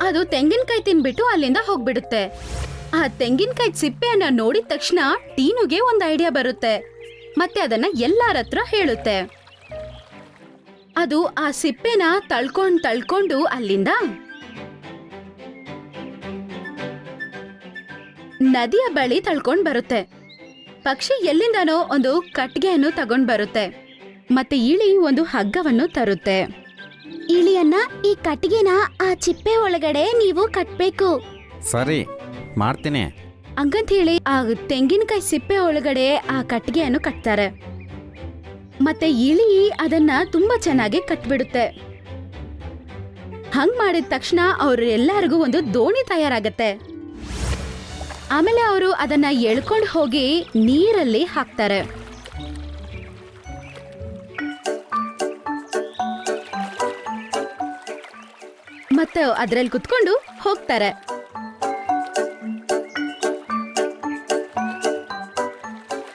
ಅದು ತೆಂಗಿನಕಾಯಿ ತಿನ್ಬಿಟ್ಟು ಅಲ್ಲಿಂದ ಹೋಗ್ಬಿಡುತ್ತೆ. ಆ ತೆಂಗಿನಕಾಯಿ ಸಿಪ್ಪೆಯನ್ನ ನೋಡಿದ ತಕ್ಷಣ ಟೀನುಗೆ ಒಂದು ಐಡಿಯಾ ಬರುತ್ತೆ. ಮತ್ತೆ ಅದನ್ನ ಎಲ್ಲಾರ ಹತ್ರ ಹೇಳುತ್ತೆ. ಅದು ಆ ಸಿಪ್ಪೆನ ತಳ್ಕೊಂಡು ಅಲ್ಲಿಂದ ನದಿಯ ಬಳಿ ತಳ್ಕೊಂಡ್ ಬರುತ್ತೆ. ಪಕ್ಷಿ ಎಲ್ಲಿಂದನೋ ಒಂದು ಕಟ್ಟಿಗೆಯನ್ನು ತಗೊಂಡ್ ಬರುತ್ತೆ. ಮತ್ತೆ ಇಳಿ ಒಂದು ಹಗ್ಗವನ್ನು ತರುತ್ತೆ. ಇಳಿಯನ್ನ ಈ ಕಟ್ಟಿಗೆನ ಆ ಚಿಪ್ಪೆ ಒಳಗಡೆ ನೀವು ಕಟ್ಬೇಕು. ಸರಿ, ಮಾಡ್ತೀನಿ. ಹಂಗಂತ ಹೇಳಿ ಆ ತೆಂಗಿನಕಾಯಿ ಸಿಪ್ಪೆ ಒಳಗಡೆ ಆ ಕಟ್ಟಿಗೆಯನ್ನು ಕಟ್ತಾರೆ. ಮತ್ತೆ ಇಳಿ ಅದನ್ನ ತುಂಬಾ ಚೆನ್ನಾಗಿ ಕಟ್ಬಿಡುತ್ತೆ. ಹಂಗ್ ಮಾಡಿದ ತಕ್ಷಣ ಅವ್ರೆಲ್ಲರಿಗೂ ಒಂದು ದೋಣಿ ತಯಾರಾಗತ್ತೆ. ಆಮೇಲೆ ಅವರು ಅದನ್ನ ಎಳ್ಕೊಂಡು ಹೋಗಿ ನೀರಲ್ಲಿ ಹಾಕ್ತಾರೆ. ಮತ್ತೆ ಅದ್ರಲ್ಲಿ ಕುತ್ಕೊಂಡು ಹೋಗ್ತಾರೆ.